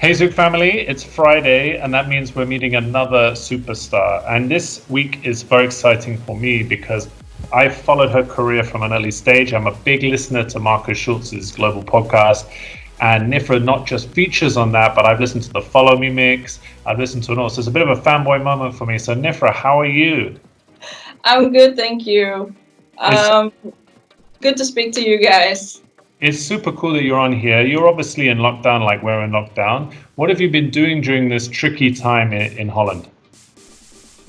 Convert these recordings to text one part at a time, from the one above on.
Hey Zouk Family, it's Friday and that means we're meeting another superstar. And this week is very exciting for me because I followed her career from an early stage. I'm a big listener to Marcus Schultz's global podcast, and Nifra not just features on that, but I've listened to the Follow Me mix. I've listened to it all. So it's a bit of a fanboy moment for me. So Nifra, how are you? I'm good, thank you. Good to speak to you guys. It's super cool that you're on here. You're obviously in lockdown like we're in lockdown. What have you been doing during this tricky time in Holland?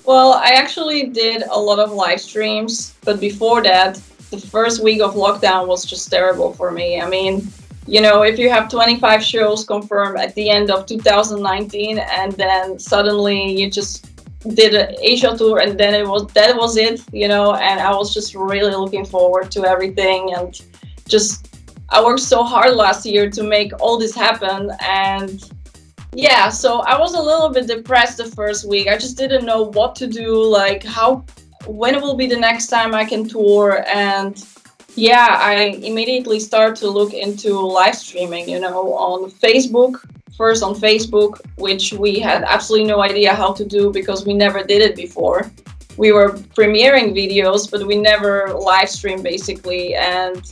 Well, I actually did a lot of live streams, but before that, the first week of lockdown was just terrible for me. I mean, if you have 25 shows confirmed at the end of 2019 and then suddenly you just did an Asia tour and then that was it, and I was just really looking forward to everything and just I worked so hard last year to make all this happen, and yeah, so I was a little bit depressed the first week. I just didn't know what to do, like when will be the next time I can tour, and yeah, I immediately started to look into live streaming, on Facebook. First on Facebook, which we had absolutely no idea how to do because we never did it before. We were premiering videos, but we never live streamed basically, and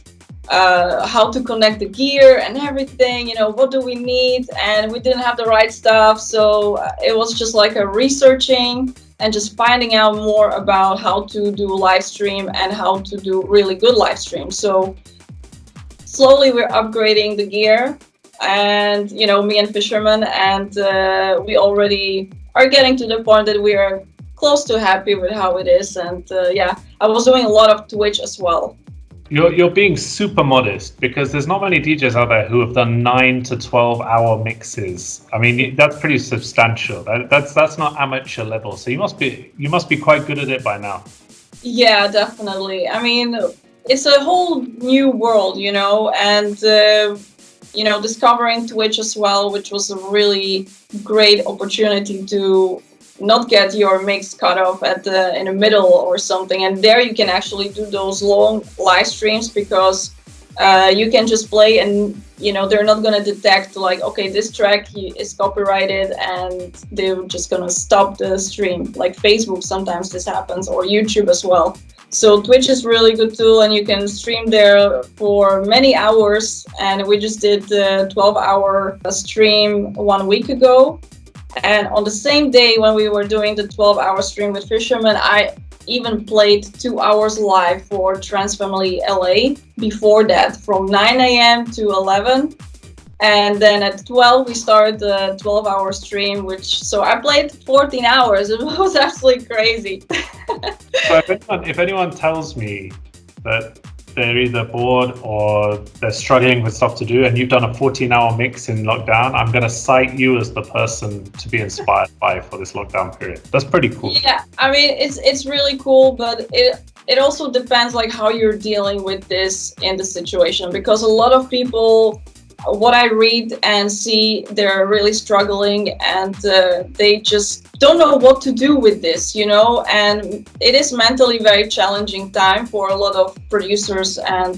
how to connect the gear and everything, what do we need, and we didn't have the right stuff, so it was just like a researching and just finding out more about how to do live stream and how to do really good live stream. So slowly we're upgrading the gear, and me and Fisherman, and we already are getting to the point that we are close to happy with how it is, and yeah, I was doing a lot of Twitch as well. You're being super modest because there's not many DJs out there who have done 9 to 12 hour mixes. I mean, that's pretty substantial. That's not amateur level. So you must be quite good at it by now. Yeah, definitely. I mean, it's a whole new world, and discovering Twitch as well, which was a really great opportunity to not get your mix cut off in the middle or something, and there you can actually do those long live streams because you can just play and they're not going to detect like, okay, this track is copyrighted, and they're just going to stop the stream. Like Facebook, sometimes this happens, or YouTube as well. So Twitch is really good tool, and you can stream there for many hours, and we just did the 12-hour stream 1 week ago. And on the same day when we were doing the 12-hour stream with Fisherman, I even played 2 hours live for Trans Family LA before that, from 9 a.m. to 11. And then at 12, we started the 12-hour stream, so I played 14 hours. It was absolutely crazy. So if anyone tells me that they're either bored or they're struggling with stuff to do, and you've done a 14-hour mix in lockdown, I'm going to cite you as the person to be inspired by for this lockdown period. That's pretty cool. Yeah, I mean, it's really cool, but it also depends like how you're dealing with this in the situation, because a lot of people, what I read and see, they're really struggling, and they just don't know what to do with this, and it is mentally very challenging time for a lot of producers and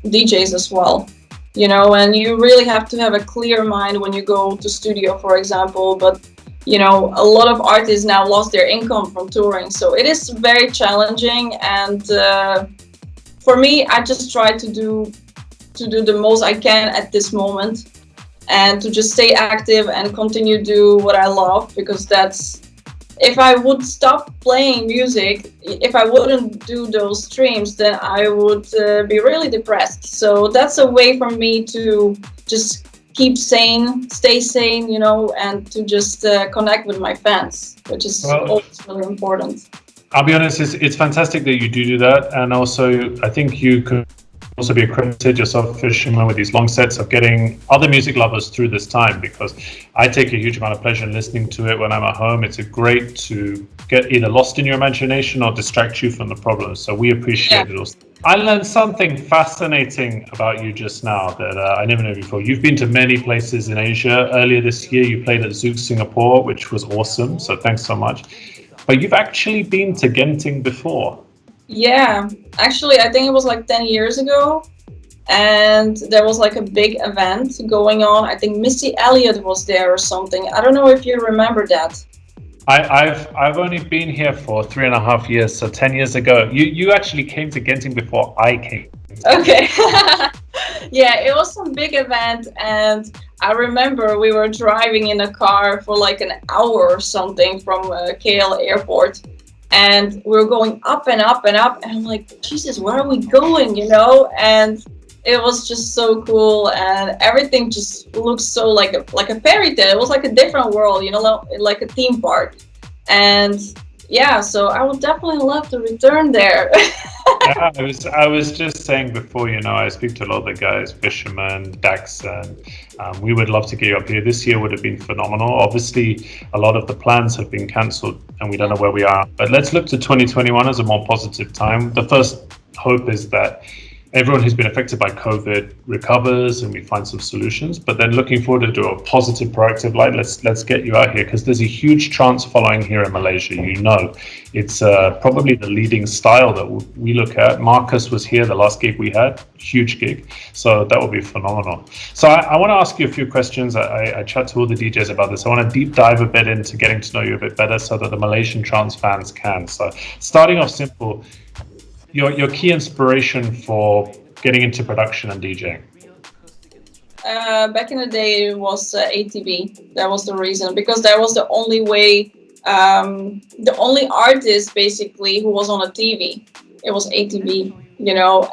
DJs as well, and you really have to have a clear mind when you go to studio, for example. But a lot of artists now lost their income from touring, so it is very challenging, and for me, I just try to do the most I can at this moment, and to just stay active and continue do what I love, because if I would stop playing music, if I wouldn't do those streams, then I would be really depressed. So that's a way for me to just stay sane, and to just connect with my fans, which is always really important. I'll be honest, it's fantastic that you do that, and also I think you could also be accredited yourself, Fisherman, with these long sets of getting other music lovers through this time, because I take a huge amount of pleasure in listening to it when I'm at home. It's great to get either lost in your imagination or distract you from the problems. So we appreciate it also. I learned something fascinating about you just now that I never knew before. You've been to many places in Asia. Earlier this year, you played at Zouk Singapore, which was awesome. So thanks so much. But you've actually been to Genting before. Yeah, actually, I think it was like 10 years ago. and there was like a big event going on. I think Missy Elliott was there or something. I don't know if you remember that. I've only been here for 3.5 years, so 10 years ago. You actually came to Genting before I came. Okay. Yeah, it was some big event, and I remember we were driving in a car for like an hour or something from KL airport, and we were going up and up and up, and I'm like, Jesus, where are we going, you know? And it was just so cool, and everything just looks so like a fairy tale. It was like a different world, you know, like a theme park. And yeah, so I would definitely love to return there. Yeah, I was just saying before, I speak to a lot of the guys, fishermen, Dax, and we would love to get you up here. This year would have been phenomenal. Obviously, a lot of the plans have been cancelled, and we don't know where we are. But let's look to 2021 as a more positive time. The first hope is that everyone who's been affected by COVID recovers and we find some solutions. But then looking forward to do a positive, proactive light. Let's get you out here, because there's a huge trance following here in Malaysia. It's probably the leading style that we look at. Marcus was here the last gig we had, huge gig. So that will be phenomenal. So I want to ask you a few questions. I chat to all the DJs about this. I want to deep dive a bit into getting to know you a bit better so that the Malaysian trance fans can. So starting off simple, your key inspiration for getting into production and DJing? Back in the day, it was ATV. That was the reason, because that was the only way, the only artist basically who was on a TV. It was ATV,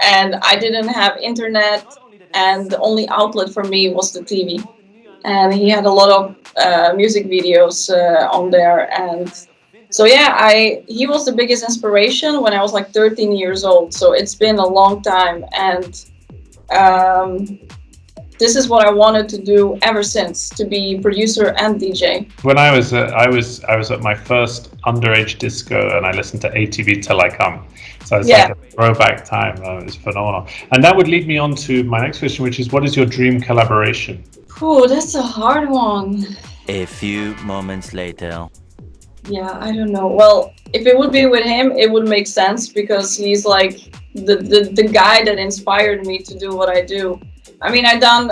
and I didn't have internet, and the only outlet for me was the TV. And he had a lot of music videos on there, and so yeah, he was the biggest inspiration when I was like 13 years old. So it's been a long time, and this is what I wanted to do ever since, to be producer and DJ. When I was at my first underage disco, and I listened to ATV Till I Come. So it's like a throwback time. It was phenomenal. And that would lead me on to my next question, which is, what is your dream collaboration? Oh, that's a hard one. A few moments later. Yeah, I don't know. Well, if it would be with him, it would make sense, because he's like the guy that inspired me to do what I do. I mean, I've done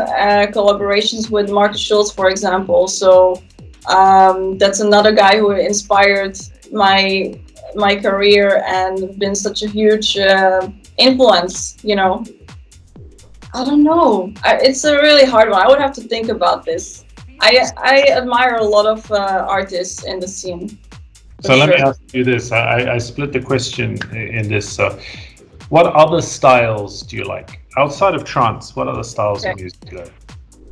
collaborations with Marcus Schultz, for example. So that's another guy who inspired my career and been such a huge influence. I don't know. It's a really hard one. I would have to think about this. I admire a lot of artists in the scene. So let me ask you this. I split the question in this. So what other styles do you like? Outside of trance, what other styles of music do you like?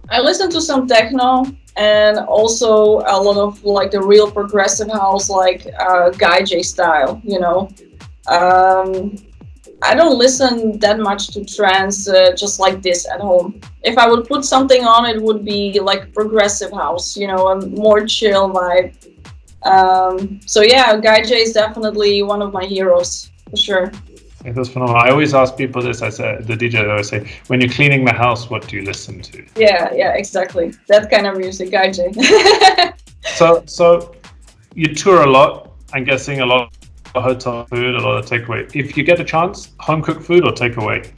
I listen to some techno, and also a lot of like the real progressive house, like Guy J style, I don't listen that much to trance just like this at home. If I would put something on, it would be like progressive house, a more chill vibe. So yeah, Guy J is definitely one of my heroes, for sure. It was phenomenal. I always ask people this. I say, the DJ, I always say, when you're cleaning the house, what do you listen to? Yeah, exactly. That kind of music, Guy J. So you tour a lot. I'm guessing a lot of hotel food, a lot of takeaway. If you get a chance, home cooked food or takeaway?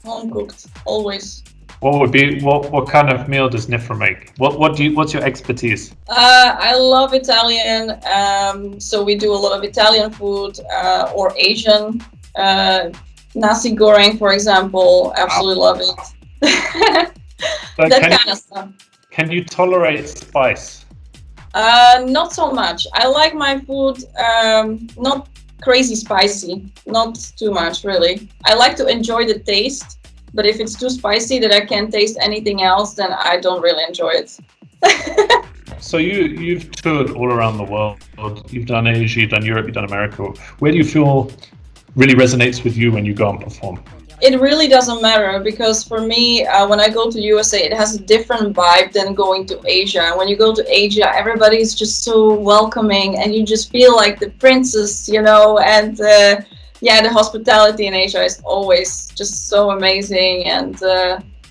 Home cooked, always. What kind of meal does Nifra make? What's your expertise? I love Italian. So we do a lot of Italian food or Asian. Nasi goreng, for example, absolutely love it. That kind of stuff. Can you tolerate spice? Not so much. I like my food not crazy spicy, not too much really. I like to enjoy the taste, but if it's too spicy that I can't taste anything else, then I don't really enjoy it. So you've toured all around the world. You've done Asia, you've done Europe, you've done America. Where do you feel really resonates with you when you go and perform? It really doesn't matter, because for me, when I go to USA, it has a different vibe than going to Asia. And when you go to Asia, everybody's just so welcoming, and you just feel like the princess, and the hospitality in Asia is always just so amazing. And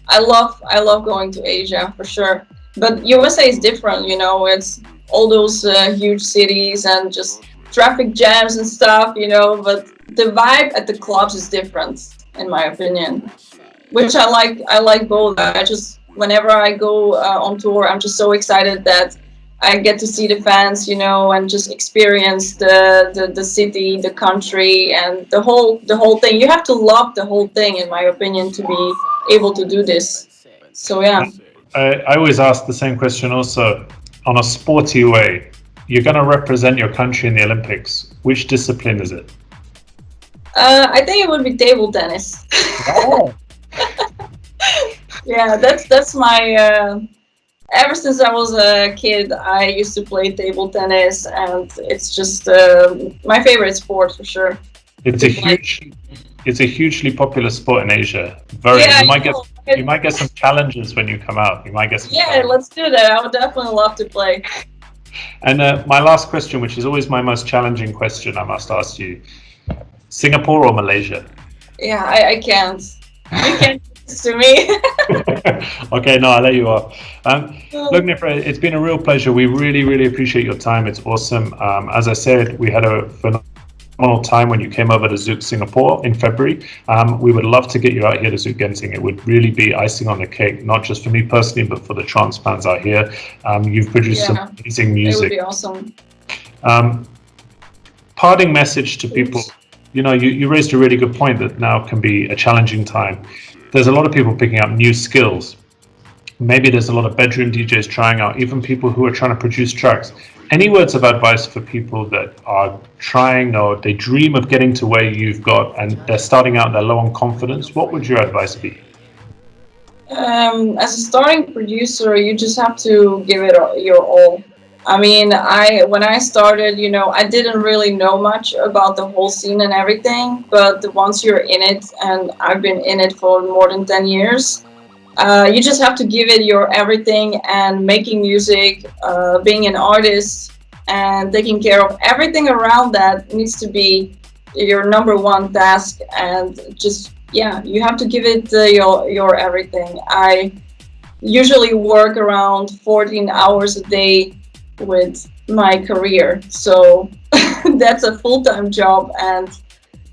I love going to Asia, for sure. But USA is different, it's all those huge cities and just traffic jams and stuff, but the vibe at the clubs is different, in my opinion. which I like. I like both. I just whenever I go on tour, I'm just so excited that I get to see the fans, you know, and just experience the city, the country, and the whole thing. You have to love the whole thing, in my opinion, to be able to do this. So yeah. I always ask the same question also. On a sporty way, you're going to represent your country in the Olympics. Which discipline is it? I think it would be table tennis. Oh. Yeah, that's my. Ever since I was a kid, I used to play table tennis, and it's just my favorite sport for sure. It's a hugely popular sport in Asia. Very. Yeah, You might get some challenges when you come out. You might get some. Yeah, challenges. let's do that. I would definitely love to play. And my last question, which is always my most challenging question, I must ask you: Singapore or Malaysia? Yeah, I can't. You can't do this to me. Okay, no, I'll let you off. Look, Nifra, it's been a real pleasure. We really, really appreciate your time. It's awesome. As I said, we had a phenomenal time when you came over to Zouk Singapore in February. We would love to get you out here to Zouk Genting. It would really be icing on the cake, not just for me personally, but for the trance fans out here. You've produced some amazing music. It would be awesome. Parting message to people. You know, you raised a really good point that now can be a challenging time. There's a lot of people picking up new skills. Maybe there's a lot of bedroom DJs trying out, even people who are trying to produce tracks. Any words of advice for people that are trying or they dream of getting to where you've got and they're starting out, they're low on confidence? What would your advice be? As a starting producer, you just have to give it your all. I mean, when I started, you know, I didn't really know much about the whole scene and everything, but once you're in it, and I've been in it for more than 10 years, you just have to give it your everything, and making music, being an artist, and taking care of everything around that needs to be your number one task. And just, yeah, you have to give it your everything. I usually work around 14 hours a day with my career, so that's a full-time job. And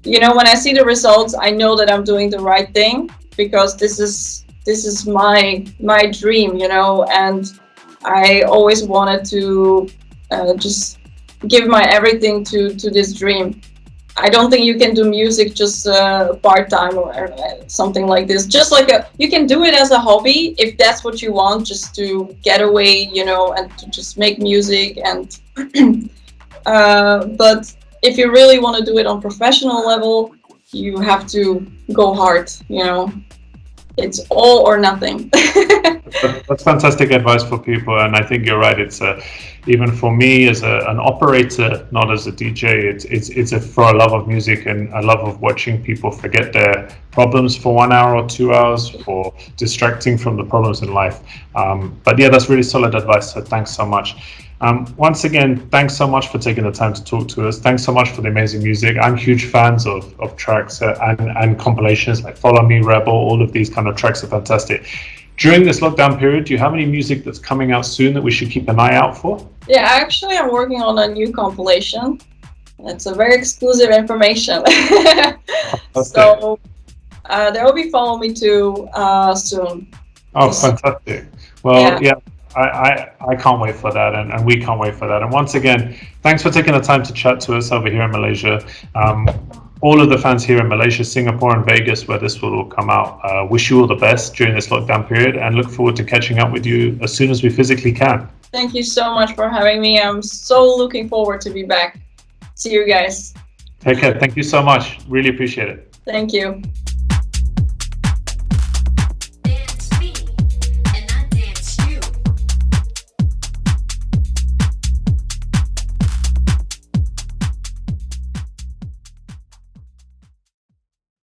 you know, when I see the results, I know that I'm doing the right thing, because this is my dream, you know, and I always wanted to just give my everything to this dream. I don't think you can do music just part-time or something like this. Just like you can do it as a hobby if that's what you want, just to get away, you know, and to just make music. And but if you really want to do it on professional level, you have to go hard, you know. It's all or nothing. That's fantastic advice for people, and I think you're right. It's even for me as an operator, not as a DJ. It's for a love of music and a love of watching people forget their problems for 1 hour or 2 hours, for distracting from the problems in life. But yeah, that's really solid advice. So thanks so much. Once again, thanks so much for taking the time to talk to us. Thanks so much for the amazing music. I'm huge fans of tracks and compilations like Follow Me, Rebel. All of these kind of tracks are fantastic. During this lockdown period, do you have any music that's coming out soon that we should keep an eye out for? Yeah, actually, I'm working on a new compilation. It's a very exclusive information. So there will be Follow Me Too soon. Oh, fantastic. Well, yeah. I can't wait for that, and we can't wait for that. And once again, thanks for taking the time to chat to us over here in Malaysia. All of the fans here in Malaysia, Singapore, and Vegas, where this will all come out, wish you all the best during this lockdown period, and look forward to catching up with you as soon as we physically can. Thank you so much for having me. I'm so looking forward to be back. See you guys. Take care. Thank you so much. Really appreciate it. Thank you.